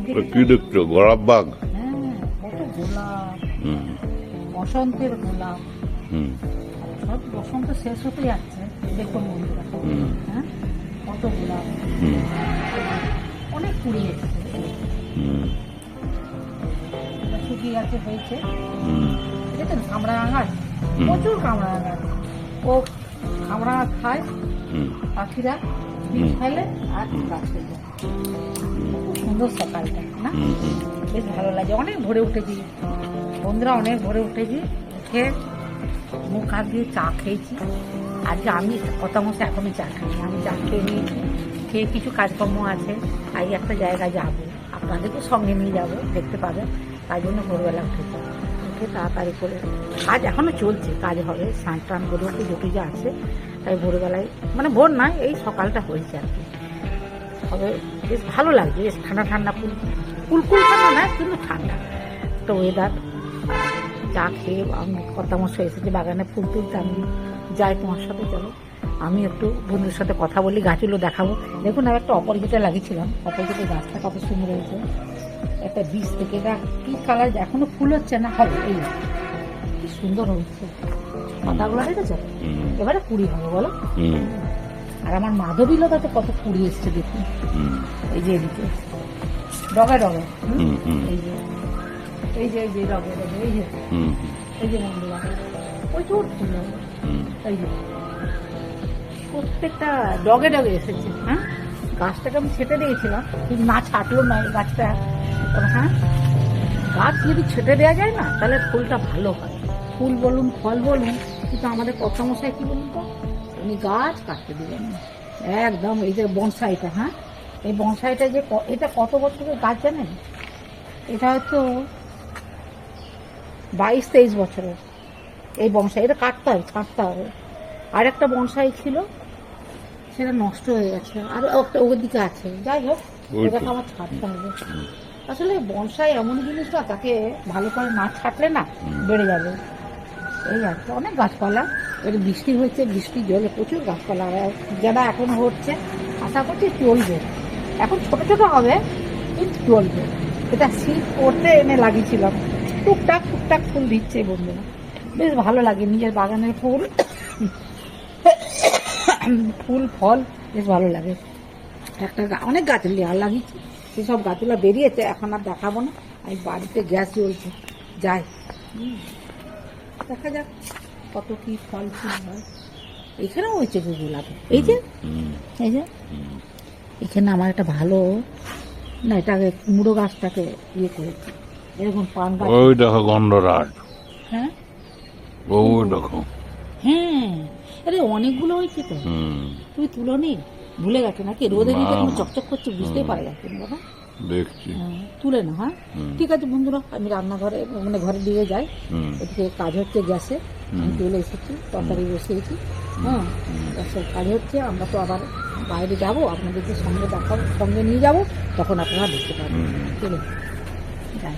কি দেখছো? গোলাপ বাগ? হ্যাঁ, কত গোলাপ, বসন্তের গোলাপ। সব বসন্ত শেষ হতে যাচ্ছে, দেখুন বন্ধুরা। হ্যাঁ, কত গোলাপ, অনেক কুড়ি এসছে, শুকিয়ে গেছে, হয়েছে। দেখেন কামড়া গাছ, প্রচুর কামড়া গাছ। ও কামড়া খায় পাখিরা, বীজ ফেলে আর গাছ হয়ে যায়। খুব সুন্দর সকালটা না, বেশ ভালো লাগে। অনেক ভোরে উঠেছি বন্ধুরা, অনেক ভোরে উঠেছি, উঠে মুখ হাত দিয়ে চা খেয়েছি। আজকে আমি কথা মতো এখনো চা খাইনি, আমি চা খেয়ে নিয়েছি। খেয়ে কিছু কাজকর্ম আছে, আজ একটা জায়গায় যাবো, আপনাদেরকে সঙ্গে নিয়ে যাবো, দেখতে পাবেন। তাই জন্য ভোরবেলা উঠেছি, উঠে তাড়াতাড়ি করে কাজ এখনো চলছে, কাজ হবে, স্নান টান করে উঠে যেটু যা আছে। তাই ভোরবেলায়, মানে ভোর নয়, এই সকালটা হয়েছে আর কি। তবে বেশ ভালো লাগছে, বেশ ঠান্ডা ঠান্ডা, কুলকুল ঠান্ডা না, কিন্তু ঠান্ডা তো ওয়েদার। চা খেয়ে আমি কর্তামশাই এসেছে বাগানে ফুল তুলতে, আমি যাই তোমার সাথে, চলো আমি একটু বন্ধুদের সাথে কথা বলি, গাছগুলো দেখাবো। দেখুন আমি একটা অপরিচিত লাগিয়েছিলাম, অপরিচিত গাছটা কত সুন্দর হয়েছে, একটা বীজ থেকে। এটা কি কালার, এখনো ফুল হচ্ছে না, হবে, এই কি সুন্দর হয়েছে পাতাগুলো, দেখেছো? এবারে কুড়ি হবে বলো। আর আমার মাধবীলতাতে কত কুড়ি এসছে দেখুন, এই যে এদিকে ডগে ডগে, এই যে এই যে এই যে ডগে ডগে, এই যে এই যে বন্ধুরা প্রচুর ফুল হবে, এই যে প্রত্যেকটা ডগে ডগে এসেছে। হ্যাঁ, গাছটাকে আমি ছেটে দিয়েছিলাম, কিন্তু না ছাটলো না এই গাছটা। হ্যাঁ, গাছ যদি ছেটে দেওয়া যায় না, তাহলে ফুলটা ভালো হয়, ফুল বলুন ফল বলুন। কিন্তু আমাদের কর্তামশাই কি বলুন তো, উনি গাছ কাটতে দিবেন না একদম। এই যে বনসাইটা, হ্যাঁ, এই বনসাইটা যে এটা কত বছরের গাছ জানেন? এটা হয়তো 22-23 বছরের এই বনসাই। এটা কাটতে হবে, ছাঁটতে হবে। আর একটা বনসাই ছিল, সেটা নষ্ট হয়ে গেছে, আর একটা ওর দিকে আছে। যাই হোক, এটাকে আমার ছাড়তে হবে। আসলে বনসাই এমন জিনিস না, তাকে ভালো করে না ছাটলে না বেড়ে যাবে। এই আর কি, অনেক গাছপালা। এর বৃষ্টি হয়েছে, বৃষ্টির জলে প্রচুর গাছপালা, যারা এখন হচ্ছে, আশা করছি চলবে। এখন ছোট ছোট হবে, কিন্তু চলবে। এটা শীত করতে এনে লাগিয়েছিলাম, টুকটাক টুকটাক ফুল দিচ্ছে বন্ধুরা, বেশ ভালো লাগে। নিজের বাগানের ফুল, ফুল ফল বেশ ভালো লাগে। একটা অনেক গাছ লাগিয়েছি, সেসব গাছগুলো বেরিয়েছে, এখন আর দেখাবো না। আমি বাড়িতে গ্যাস জ্বলছে, যাই, দেখা যাক কত কি ফল ফুল হয়। এখানেও হয়েছে গোলাপ, এই যে এই যে এখানে আমার একটা ভালো না, এটাকে কুমড়ো গাছটাকে ইয়ে করেছে, এরকম পান গাছ। ওই দেখো গন্ধরাজ। হ্যাঁ, ওই দেখো, হ্যাঁ, আরে অনেকগুলো হয়েছে তো, তুমি তুলো নি, ভুলে গেছো নাকি? রোদে দিতে তুমি চকচক করছে, বুঝতেই পারা যাচ্ছে না বাবা, দেখছি। তুলে না। হ্যাঁ, ঠিক আছে বন্ধুরা, আমি রান্নাঘরে, মানে ঘরে দিয়ে যাই, এদিকে কাজ হচ্ছে গ্যাসে, আমি চলে এসেছি, তরকারি বসিয়েছি। হ্যাঁ, গ্যাসের কাজ হচ্ছে, আমরা তো আবার বাইরে যাব, আপনাদেরকে সঙ্গে দেখাবো, সঙ্গে নিয়ে যাব, তখন আপনারা দেখতে পাবেন। চলে যাই।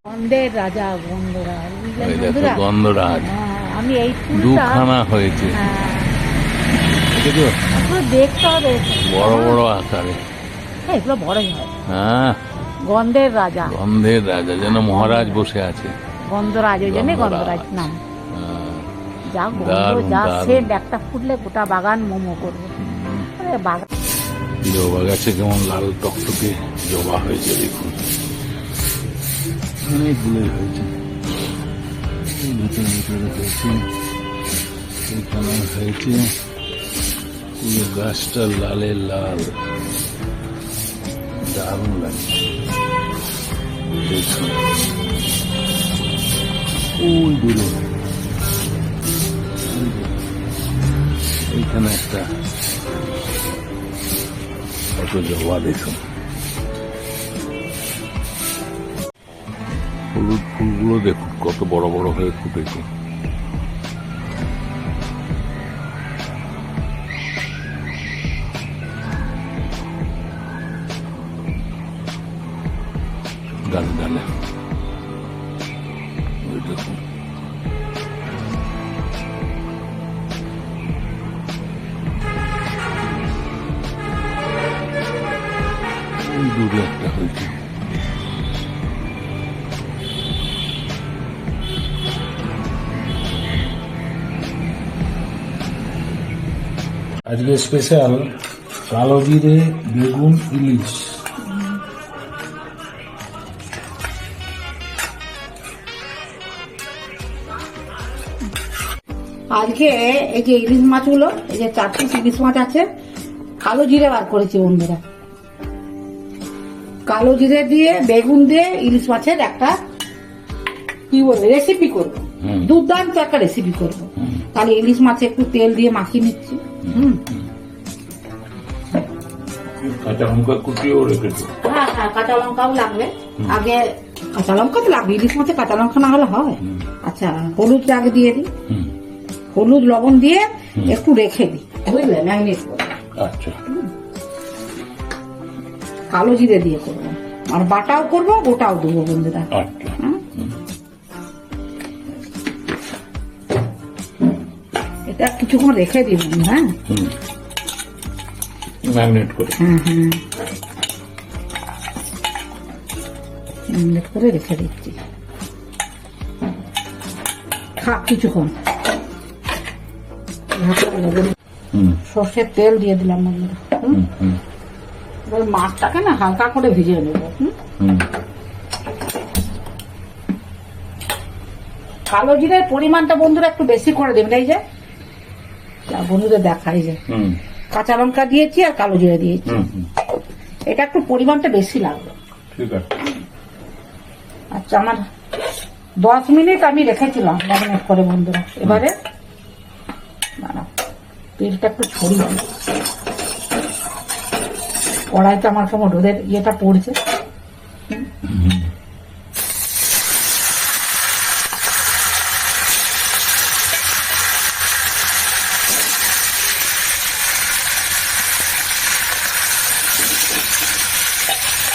গন্ধের রাজা গন্ধরাজ, বন্ধুরা গন্ধরাজ, আমি এই ফুলটা দুখানা হয়েছে, দেখতে হবে, বড় বড় আকারে। হ্যাঁ, এগুলো বড়ই হয়। হ্যাঁ, গন্ধের রাজা, গন্ধের রাজা, যেন মহারাজ বসে আছে। গন্ধরাজ, ওই জন্যই গন্ধরাজ নাম। যা গন্ধ, যা সেন্ট, একটা ফুটলে গোটা বাগান মোমো করবে। বাগান জবা গাছে কেমন লাল টকটকে জবা হয়েছে দেখুন, অনেকগুলোই হয়েছে। ভিতরে ভিতরে হয়েছে, এখানে হয়েছে, পুরো গাছটা লালে লাল, দারুণ লাগছে দেখুন। ওই দূরে এইখানে একটা কত জবা দেখুন, হলুদ ফুলগুলো দেখুন কত বড় বড় হয়ে ফুটেছে। ডালে ডালে ওই দেখুন, ওই দূরে একটা হয়েছে। আজকে স্পেশাল কালো জিরে বেগুন ইলিশ। আজকে এই যে ইলিশ মাছগুলো, এই যে 4 পিস ইলিশ মাছ আছে, কালো জিরে বার করেছি বন্ধুরা। কালো জিরে দিয়ে বেগুন দিয়ে ইলিশ মাছের একটা কি বলবো রেসিপি করবো, দুর্দান্ত একটা রেসিপি করবো। তাহলে ইলিশ মাছে একটু তেল দিয়ে মাখিয়ে নিচ্ছি। কাঁচা লঙ্কা কুটিয়েও রেখেছো? হ্যাঁ হ্যাঁ, কাঁচা লঙ্কাও লাগবে। আগে কাঁচা লঙ্কা তো লাগবে, ইলিশ মাছে কাঁচা লঙ্কা না হলে হয়? আচ্ছা, হলুদ আগে দিয়ে দিই, হলুদ লবণ দিয়ে একটু রেখে দিই, বুঝলে, ম্যাগনেট করে। আচ্ছা, কালো জিরে দিয়ে করবো, আর বাটাও করবো, গোটাও দেবো বন্ধুরা। আচ্ছা, এটা কিছুক্ষণ রেখে দিই। হ্যাঁ, ম্যাগনেট করে। ম্যাগনেট করে রেখে দিচ্ছি, থাক কিছুক্ষণ। সর্ষের তেল দিয়ে দিলাম বন্ধুরা। এবার মাছটাকে না হালকা করে ভিজিয়ে নেবো। কালো জিরের পরিমাণটা বন্ধুরা একটু বেশি করে দেবেন। এই যে বন্ধুদের দেখাই যে কাঁচা লঙ্কা দিয়েছি আর কালো জিরে দিয়েছি, এটা একটু পরিমাণটা বেশি লাগবে। ঠিক আছে। আচ্ছা, আমার 10 মিনিট আমি রেখেছিলাম ম্যারিনেট করে বন্ধুরা। এবারে তেলটা একটু ছড়িয়ে দিই, কড়াইতে আমার সময় রোদের ইয়েটা পড়ছে।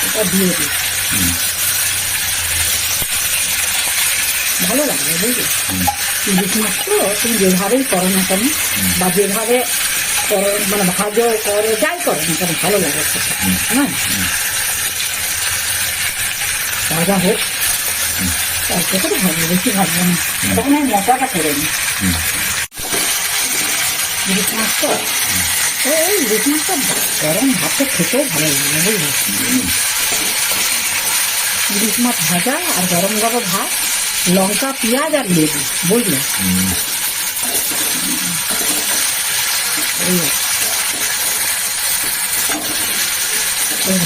এটা দিয়ে দিই, ভালো লাগবে বুঝলি। ইলিশ মাছ তো তুমি যেভাবেই করো না কেন, বা যেভাবে করো, মানে ভাজো করো, যাই করো না কেন, ভালো লাগে খেতে। হ্যাঁ, ভাজা হোক, তারপরে তো ভাজবো, বেশি ভাজবো না, তখন আমি মশলাটা করে নিই। ইলিশ মাছ তো ওই ইলিশ মাছটা গরম ভাতে খেতেও ভালো লাগে বুঝলি। ইলিশ মাছ ভাজা আর গরম গরম ভাত, লঙ্কা পেঁয়াজ আর লেবু, বুঝলে।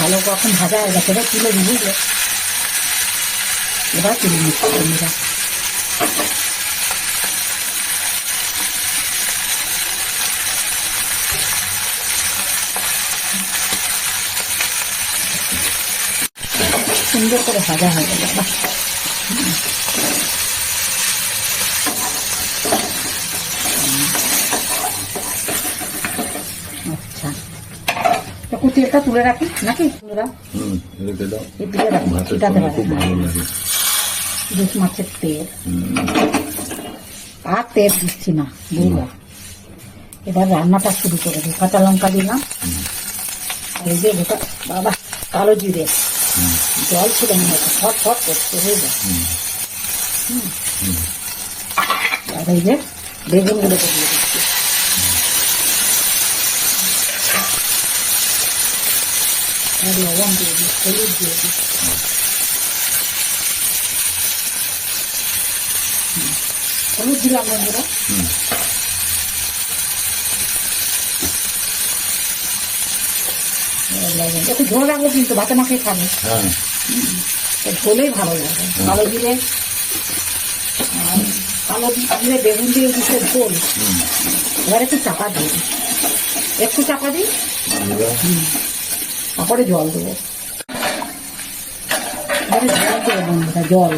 ভালো কখন ভাজা হয়ে গেছে, এবার তুলে দিই বুঝলে। এবার তুলে নিচ্ছি বন্ধুরা। সুন্দর করে ভাজা হয়ে গেল। আচ্ছা, তখন তেলটা তুলে রাখি নাকি বন্ধুরা? ইলিশ মাছের তেল আর তেল দিচ্ছি না বুঝলা। এবার রান্নাটা শুরু করে দিই। কাঁচা লঙ্কা দিলাম, এই যে গোটা বাবা কালো জিরে, জল ছিল মনে হচ্ছে, ফট ফট করছে বুঝলে। আর এই যে বেগুনগুলোকে দিয়ে দিচ্ছি। লবণ দিয়ে দিই, হলুদ দিয়ে দিই, হলুদ দিলাম বন্ধুরা। একটু ঝোল রাখবো কিন্তু, ভাতে মাখিয়ে খাবে, ঝোলেই ভালো লাগে। কালো জিরে বেগুন দিয়ে দিচ্ছে ঝোল। এবার একটু চাপা দিই, একটু চাপা দিই, তারপরে জল দেবো। এবারে জল দেবো বন্ধুরা, জল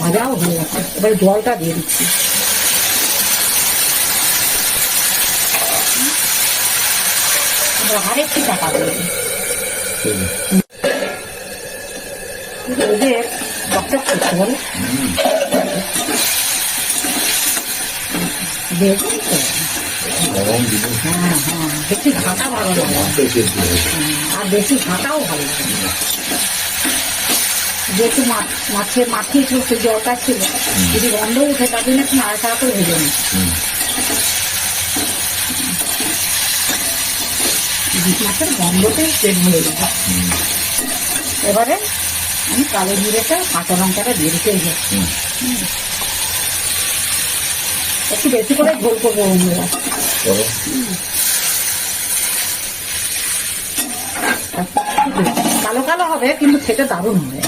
ভাজাও হয়ে গেছে, এবারে জলটা দিয়ে দিচ্ছি। আরেকটু চাপা দেবো। ওদের চকচক করতে বলে বেগুন গরম জিনিস হ্যাঁ হ্যাঁ, বেশি ঘাটা ভালো লাগে না। মাছে সেদ্ধ হয়েছে। আর বেশি ঘাটাও ভালো লাগে না। যেহেতু মাছের মাঠে একটু জলটা ছিল, যদি গন্ধ উঠে তার জন্য একটু নাড়াচাড়া করে ভেজে নিই। ইলিশ মাছের গন্ধতেই পেট ভরে যাবে। এবারে আমি কালো জিরেটা কাঁচা লঙ্কাটা দিয়ে দিতে যাই। একটু বেশি করে ঝোল করবো বন্ধুরা। করো। কালো কালো হবে কিন্তু খেতে দারুণ হবে।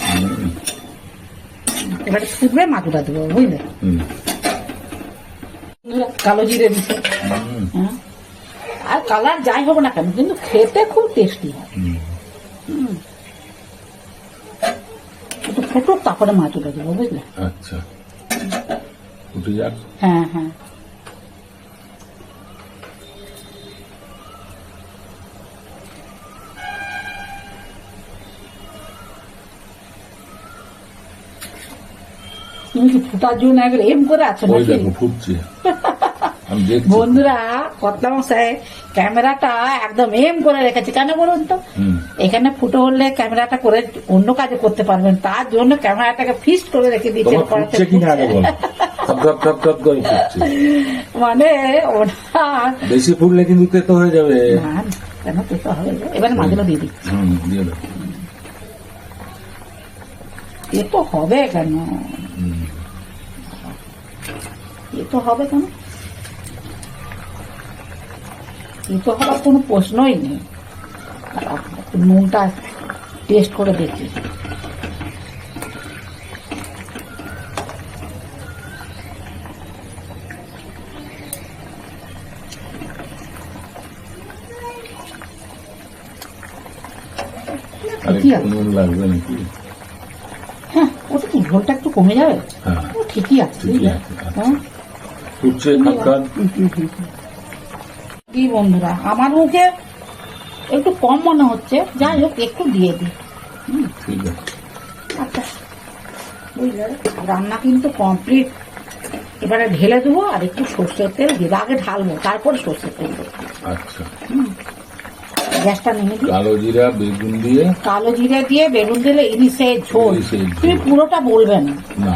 এবারে ফুটবে মাছটা দেবো, বুঝলে? কালো জিরে দিচ্ছে। হ্যাঁ, আর কালার যাই হোক না কেন কিন্তু খেতে খুব টেস্টি হয়। একটু ফুটুক তারপরে মাছটা দেবো, বুঝলে? আচ্ছা, ফুটে যাক। হ্যাঁ হ্যাঁ, তুমি কি ফুটার জন্য একবার এম করে আছো ওই নাকি? দেখো ফুটছে, আমি দেখছি। বন্ধুরা, কতলা মশাই ক্যামেরাটা একদম এম করে রেখেছে, কেন বলুন তো? এখানে ফুটো হলে ক্যামেরাটা করে অন্য কাজে করতে পারবেন, তার জন্য ক্যামেরাটাকে ফিক্সড করে রেখে দিয়েছে। তোমার ফুটছে কিনা আগে বল। টপ টপ টপ টপ করে ফুটছে। মানে ওটা বেশি ফুটলে কিন্তু তেতো হয়ে যাবে। না, কেন তো হবে? এবারে মাছগুলো দিয়ে দিই। দিয়ে দাও। এ তো হবে কেন? এ তো হবে কেন? এ তো হওয়ার কোনো প্রশ্নই নেই। নুনটা টেস্ট করে দেখি। আর কি একটু নুন লাগবে নাকি? হ্যাঁ, ওটা কি ঝোলটা একটু কমে যাবে? হ্যাঁ, ও ঠিকই আছে, ঠিকই বুঝলে? আছে। হ্যাঁ, ফুটছে খাটখাট। কি বন্ধুরা, আমার মুখে একটু কম মনে হচ্ছে, যাই হোক একটু দিয়ে দিই। ঠিক আছে। আচ্ছা, বুঝলে, রান্না কিন্তু কমপ্লিট। এবারে ঢেলে দেবো আর একটু সর্ষের তেল দেবো। আগে ঢালবো, তারপরে সর্ষের তেল দেবো। আচ্ছা, গ্যাসটা নেমে দিই। কালো জিরা বেগুন দিয়ে। কালো জিরে দিয়ে বেগুন দিলে ইলিশের ঝোল। ইলিশের ঝোল। তুমি পুরোটা বলবে না। না,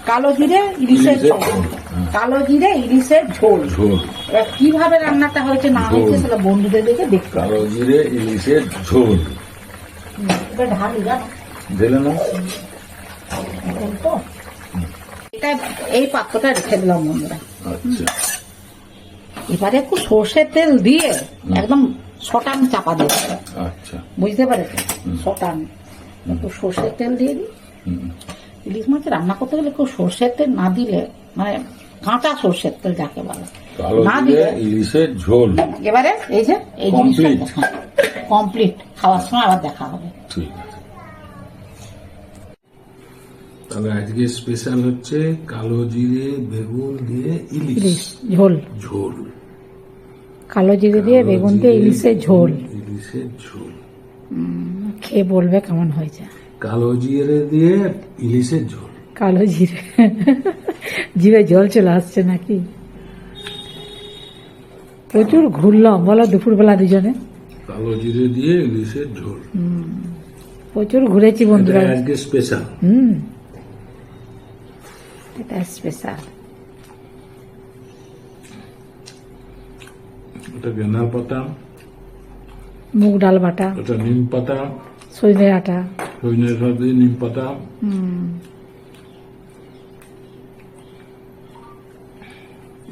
কালো জিরে ইলিশের ইলিশের ঝোল। ঝোল, হ্যাঁ। কালো জিরে ইলিশের ঝোল। ঝোল। এবার কিভাবে রান্নাটা হয়েছে না হয়েছে ঝোল। সেটা বন্ধুদের দেখে দেখতে হবে। কালো জিরে ইলিশের ঝোল। এবার ঢালি জানো ঢেলে না। তো? এটা এই পাত্রটা রেখে দিলাম বন্ধুরা। আচ্ছা, এবারে একটু সর্ষের তেল দিয়ে একদম শটান চাপা দেবো। আচ্ছা। বুঝতে পারেছো? শটান একটু সর্ষের তেল দিয়ে দিই। হুম, ইলিশ মাছ রান্না করতে গেলে একটু সর্ষের তেল না দিলে, মানে কাঁচা সর্ষের তেল যাকে বলে, কালো না জিরে দিলে। ইলিশের ঝোল। এবারে এই যে এই জিনিসটা Complete. কমপ্লিট। খাওয়ার সময় আবার দেখা হবে। ঠিক আছে। তাহলে আজকে স্পেশাল হচ্ছে কালো জিরে বেগুন দিয়ে ইলিশ ইলিশ ঝোল, ঝোল। কালো জিরে দিয়ে বেগুন দিয়ে ইলিশের ঝোল। ইলিশের ঝোল। খেয়ে বলবে কেমন হয়েছে। কালো জিরে দিয়ে ইলিশের ঝোল। কালো জিরে, জিভে জল চলে আসছে নাকি? প্রচুর ঘুরলাম বলো দুপুরবেলা দুজনে। কালো জিরে দিয়ে ইলিশের ঝোল। প্রচুর ঘুরেছি বন্ধুরা। এটা আজকে স্পেশাল। এটা স্পেশাল। এটা গেঁদার পাতা, মুগ ডাল বাটা, এটা নিম পাতা, সজনে আটা। সজনে সাথে নিম পাতা।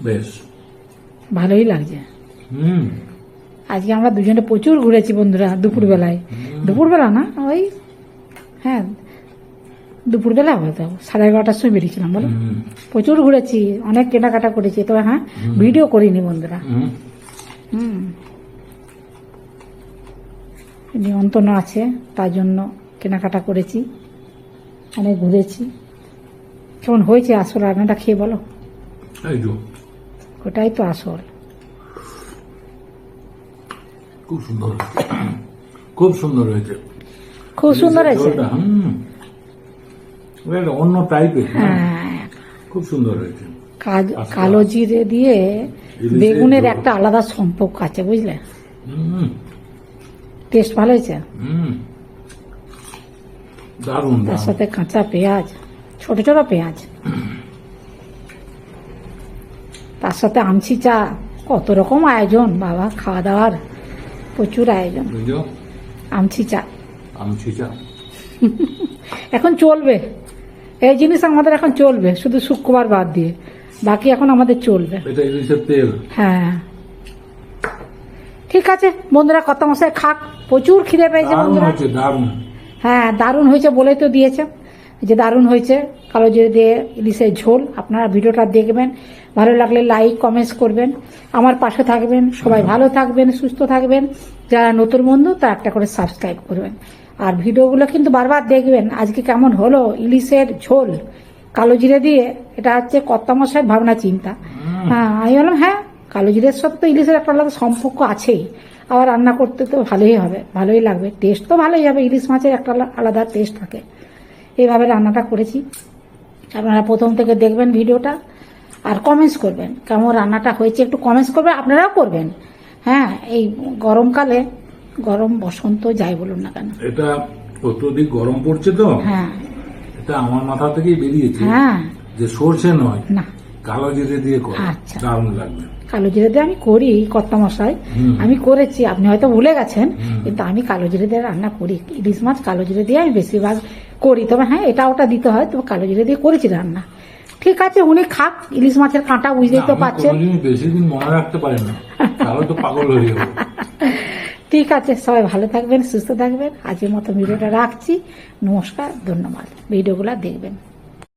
বেশ ভালোই লাগছে। হুম, আজকে আমরা দুজনে প্রচুর ঘুরেছি বন্ধুরা দুপুরবেলায়। দুপুরবেলা না, ওই হ্যাঁ দুপুরবেলা হয়তো 11:30টার সময় বেরিয়েছিলাম বলো। প্রচুর ঘুরেছি, অনেক কেনাকাটা করেছি। তবে হ্যাঁ, ভিডিও করিনি বন্ধুরা। নিমন্ত্রণ আছে, তার জন্য কেনাকাটা করেছি, অনেক ঘুরেছি। কেমন হয়েছে আসল রান্নাটা খেয়ে বলো? এই তো ওটাই তো আসল। খুব সুন্দর, খুব সুন্দর হয়েছে। খুব সুন্দর হয়েছে। ঝোলটা, এটা অন্য টাইপের। হ্যাঁ, খুব সুন্দর হয়েছে। কালো জিরে দিয়ে ইলিশের বেগুনের ঝোল। একটা আলাদা সম্পর্ক আছে, বুঝলে? হুম, টেস্ট ভালো হয়েছে। হুম, দারুণ তার দারুণ। সাথে কাঁচা পেঁয়াজ, ছোট ছোট পেঁয়াজ, তার সাথে আমসি চা। কত রকম আয়োজন বাবা, খাওয়া দাওয়ার প্রচুর আয়োজন। বুঝলো? আমসি চা আমচি চা। এখন চলবে, এই জিনিস আমাদের এখন চলবে, শুধু শুক্রবার বাদ দিয়ে বাকি এখন আমাদের চলবে। এটা ইলিশের তেল। হ্যাঁ, ঠিক আছে বন্ধুরা, কত মশাই খাক, প্রচুর খিদে পেয়েছে দারুণ বন্ধুরা। হচ্ছে, দারুণ। হ্যাঁ, দারুণ হয়েছে বলেই তো দিয়েছে যে দারুণ হয়েছে কালো জিরে দিয়ে ইলিশের ঝোল। আপনারা ভিডিওটা দেখবেন, ভালো লাগলে লাইক কমেন্টস করবেন, আমার পাশে থাকবেন। সবাই ভালো থাকবেন, সুস্থ থাকবেন। যারা নতুন বন্ধু তা একটা করে সাবস্ক্রাইব করবেন, আর ভিডিওগুলো কিন্তু বারবার দেখবেন। আজকে কেমন হলো ইলিশের ঝোল কালো জিরে দিয়ে, এটা হচ্ছে কর্তামশাই ভাবনা চিন্তা। হ্যাঁ, আমি বললাম হ্যাঁ, কালো জিরের সাথে তো ইলিশের একটা আলাদা সম্পর্ক আছেই। আবার রান্না করতে তো ভালোই হবে, ভালোই লাগবে, টেস্ট তো ভালোই হবে। ইলিশ মাছের একটা আলাদা টেস্ট থাকে। এইভাবে রান্নাটা করেছি। আপনারা প্রথম থেকে দেখবেন ভিডিওটা, আর কমেন্টস করবেন কেমন রান্নাটা হয়েছে, একটু কমেন্টস করবেন, আপনারাও করবেন। হ্যাঁ, এই গরমকালে, গরম বসন্ত যাই বলুন না কেন। এটা অত্যধিক গরম পড়ছে তো, হ্যাঁ এটা আমার মাথা থেকেই বেরিয়েছে হ্যাঁ, যে সরষে নয়, না কালো জিরে দিয়ে করো, আচ্ছা। দারুণ লাগবে। কালো জিরে দিয়ে আমি করি কর্তামশাই, আমি করেছি, আপনি হয়তো ভুলে গেছেন, কিন্তু আমি কালো জিরে দিয়ে রান্না করি। ইলিশ মাছ কালো জিরে দিয়ে আমি বেশিরভাগ করি, তবে হ্যাঁ এটা ওটা দিতে হয়, তবে কালো জিরে দিয়ে করেছি রান্না। ঠিক আছে, উনি খাক ইলিশ মাছের কাঁটা, বুঝতেই তো আমি পারছেন। কোনোদিনই বেশি দিন মনে রাখতে পারি না, তাহলে তো পাগল হয়ে যাবো। ঠিক আছে, সবাই ভালো থাকবেন, সুস্থ থাকবেন। আজকের মতো ভিডিওটা রাখছি। নমস্কার, ধন্যবাদ। ভিডিওগুলো দেখবেন।